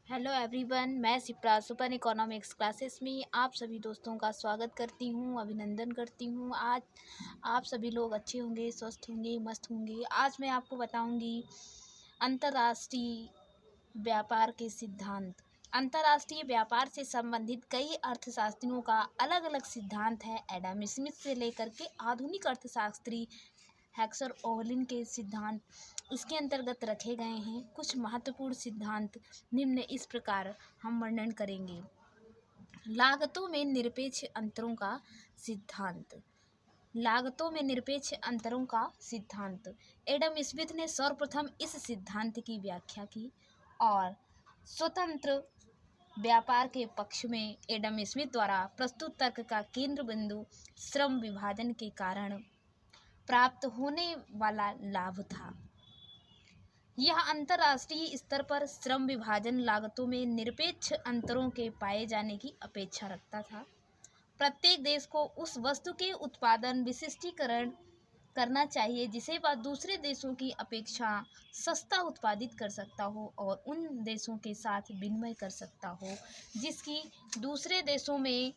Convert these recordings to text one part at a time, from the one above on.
Hello everyone, मैं Shipra super economics classes में आप सभी दोस्तों का स्वागत करती हूँ, अभिनंदन करती हूँ। आज आप सभी लोग अच्छे होंगे, स्वस्थ होंगे, मस्त होंगे। आज मैं आपको बताऊँगी अंतर्राष्ट्रीय व्यापार के सिद्धांत। अंतर्राष्ट्रीय व्यापार से संबंधित कई अर्थशास्त्रियों का अलग अलग सिद्धांत है। एडम स्मिथ से लेकर के आधुनिक अर्थशास्त्री हेक्सर ओवलिन के सिद्धांत इसके अंतर्गत रखे गए हैं। कुछ महत्वपूर्ण सिद्धांत निम्न इस प्रकार हम वर्णन करेंगे। लागतों में निरपेक्ष अंतरों का सिद्धांत। लागतों में निरपेक्ष अंतरों का सिद्धांत। एडम स्मिथ ने सर्वप्रथम इस सिद्धांत की व्याख्या की और स्वतंत्र व्यापार के पक्ष में एडम स्मिथ द्वारा प्रस्तुत तर्क का केंद्र बिंदु श्रम विभाजन के कारण प्राप्त होने वाला लाभ था। यह अंतर्राष्ट्रीय स्तर पर श्रम विभाजन लागतों में निरपेक्ष अंतरों के पाए जाने की अपेक्षा रखता था। प्रत्येक देश को उस वस्तु के उत्पादन विशिष्टीकरण करना चाहिए जिसे वह दूसरे देशों की अपेक्षा सस्ता उत्पादित कर सकता हो और उन देशों के साथ विनिमय कर सकता हो जिसकी दूसरे देशों में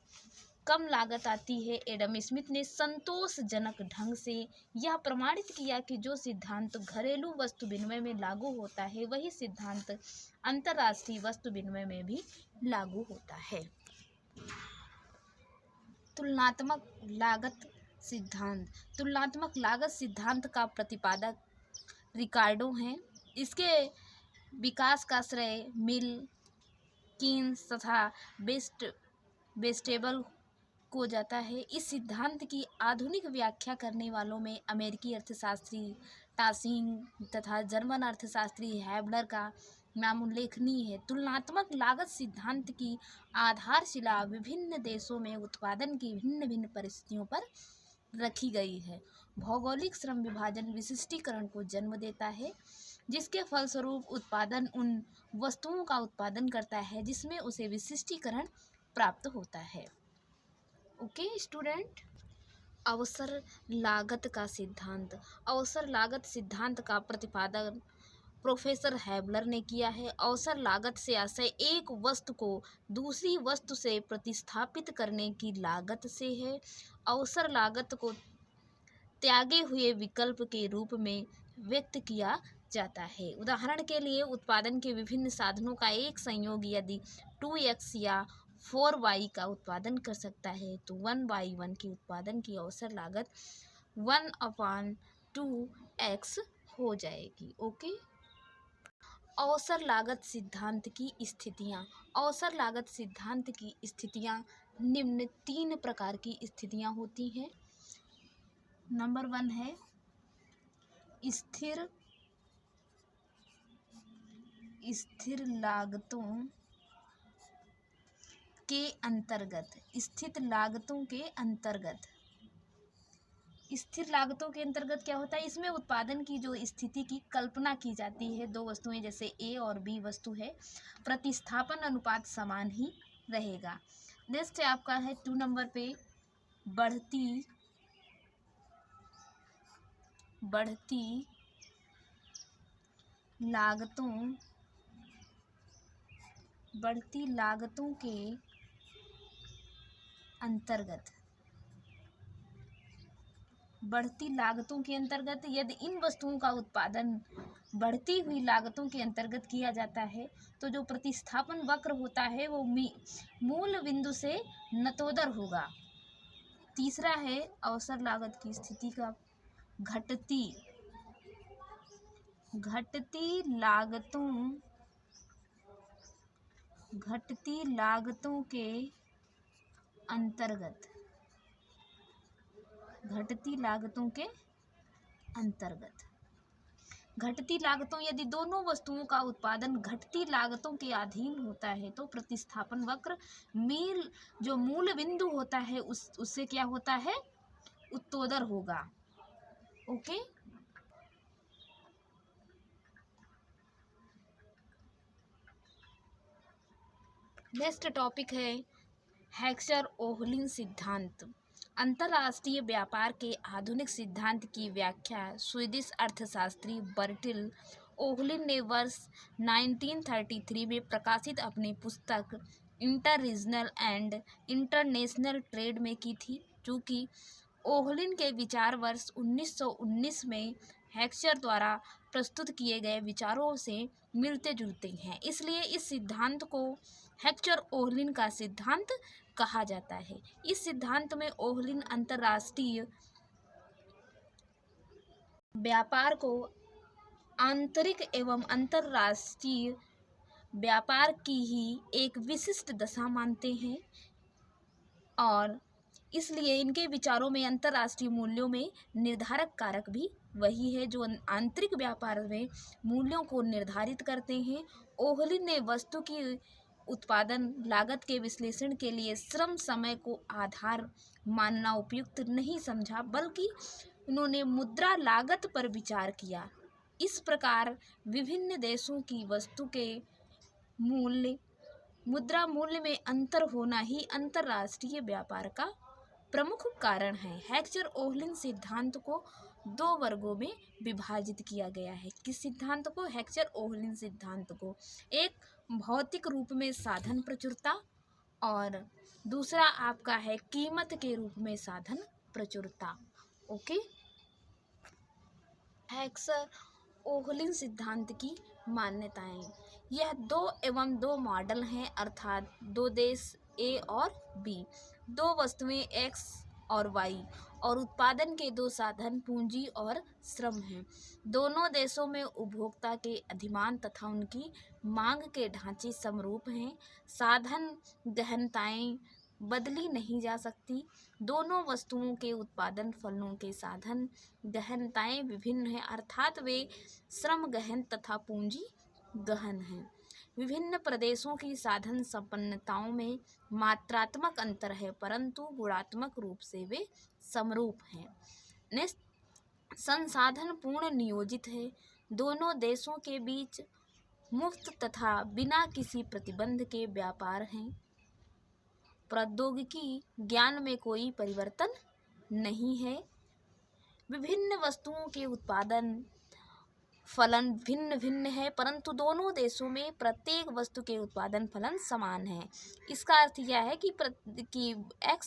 कम लागत आती है। एडम स्मिथ ने संतोषजनक ढंग से यह प्रमाणित किया कि जो सिद्धांत घरेलू वस्तु विनिमय में लागू होता है वही सिद्धांत अंतर्राष्ट्रीय वस्तु विनिमय में भी लागू होता है। तुलनात्मक लागत सिद्धांत। तुलनात्मक लागत सिद्धांत का प्रतिपादक रिकार्डो हैं। इसके विकास का श्रेय मिल, कीन्स तथा बेस्टेबल को जाता है। इस सिद्धांत की आधुनिक व्याख्या करने वालों में अमेरिकी अर्थशास्त्री टासिंग तथा जर्मन अर्थशास्त्री हैबलर का नाम उल्लेखनीय है। तुलनात्मक लागत सिद्धांत की आधारशिला विभिन्न देशों में उत्पादन की भिन्न भिन्न परिस्थितियों पर रखी गई है। भौगोलिक श्रम विभाजन विशिष्टीकरण को जन्म देता है जिसके फलस्वरूप उत्पादन उन वस्तुओं का उत्पादन करता है जिसमें उसे विशिष्टीकरण प्राप्त होता है। Okay student. अवसर लागत का सिद्धांत। अवसर लागत सिद्धांत का प्रतिपादन प्रोफेसर हैबलर ने किया है। अवसर लागत से आशय एक वस्तु को दूसरी वस्तु से प्रतिस्थापित करने की लागत से है। अवसर लागत को त्यागे हुए विकल्प के रूप में व्यक्त किया जाता है। उदाहरण के लिए उत्पादन के विभिन्न साधनों का एक संयोग यदि 2x या 4y का उत्पादन कर सकता है तो 1/1 के उत्पादन की अवसर लागत 1/2x हो जाएगी। ओके। अवसर लागत सिद्धांत की स्थितियाँ। अवसर लागत सिद्धांत की स्थितियाँ निम्न 3 प्रकार की स्थितियाँ होती हैं। नंबर 1 है स्थिर लागतों के अंतर्गत। स्थिर लागतों के अंतर्गत क्या होता है? इसमें उत्पादन की जो स्थिति की कल्पना की जाती है। दो वस्तुएं जैसे ए और बी वस्तु है, प्रतिस्थापन अनुपात समान ही रहेगा। नेक्स्ट आपका है 2 नंबर पे बढ़ती लागतों के अंतर्गत। बढ़ती लागतों के अंतर्गत यदि इन वस्तुओं का उत्पादन बढ़ती हुई लागतों के अंतर्गत किया जाता है तो जो प्रतिस्थापन वक्र होता है वो मूल बिंदु से नतोदर होगा। तीसरा है अवसर लागत की स्थिति का घटती लागतों के अंतर्गत। घटती लागतों यदि दोनों वस्तुओं का उत्पादन घटती लागतों के अधीन होता है तो प्रतिस्थापन वक्र जो मूल बिंदु होता है उससे क्या होता है? उत्तोदर होगा। ओके। नेक्स्ट टॉपिक है हेक्सर ओवलिन सिद्धांत। अंतर्राष्ट्रीय व्यापार के आधुनिक सिद्धांत की व्याख्या स्वीडिश अर्थशास्त्री बर्टिल ओहलिन ने वर्ष 1933 में प्रकाशित अपनी पुस्तक inter regional and international trade में की थी। चूँकि ओहलिन के विचार वर्ष 1919 में हेक्सचर द्वारा प्रस्तुत किए गए विचारों से मिलते जुलते हैं, इसलिए इस सिद्धांत को हेक्सचर ओहलिन का सिद्धांत कहा जाता है। इस सिद्धांत में ओहलिन अंतर्राष्ट्रीय व्यापार को आंतरिक एवं अंतर्राष्ट्रीय व्यापार की ही एक विशिष्ट दशा मानते हैं और इसलिए इनके विचारों में अंतर्राष्ट्रीय मूल्यों में निर्धारक कारक भी वही है जो आंतरिक व्यापार में मूल्यों को निर्धारित करते हैं। ओहलिन ने वस्तु की उत्पादन लागत के विश्लेषण के लिए श्रम समय को आधार मानना उपयुक्त नहीं समझा, बल्कि उन्होंने मुद्रा लागत पर विचार किया। इस प्रकार विभिन्न देशों की वस्तु के मूल्य मुद्रा मूल्य में अंतर होना ही अंतर्राष्ट्रीय व्यापार का प्रमुख कारण है। हेक्सचर ओहलिन सिद्धांत को दो वर्गों में विभाजित किया गया है। किस सिद्धांत को? हेक्सचर ओहलिन सिद्धांत को। एक भौतिक रूप में साधन प्रचुरता और दूसरा आपका है कीमत के रूप में साधन प्रचुरता। ओके। हेक्सचर ओहलिन सिद्धांत की मान्यताएं। यह दो मॉडल हैं, अर्थात दो देश ए और बी, दो वस्तुएं एक्स और वाई और उत्पादन के दो साधन पूंजी और श्रम हैं। दोनों देशों में उपभोक्ता के अधिमान तथा उनकी मांग के ढांचे समरूप हैं। साधन गहनताएं बदली नहीं जा सकती। दोनों वस्तुओं के उत्पादन फलों के साधन गहनताएं विभिन्न हैं, अर्थात वे श्रम गहन तथा पूंजी गहन हैं। विभिन्न प्रदेशों की साधन संपन्नताओं में मात्रात्मक अंतर है, परंतु गुणात्मक रूप से वे समरूप हैं। संसाधन पूर्ण नियोजित है। दोनों देशों के बीच मुफ्त तथा बिना किसी प्रतिबंध के व्यापार है। प्रौद्योगिकी ज्ञान में कोई परिवर्तन नहीं है। विभिन्न वस्तुओं के उत्पादन फलन भिन्न भिन्न है, परंतु दोनों देशों में प्रत्येक वस्तु के उत्पादन फलन समान है। इसका अर्थ यह है कि एक्स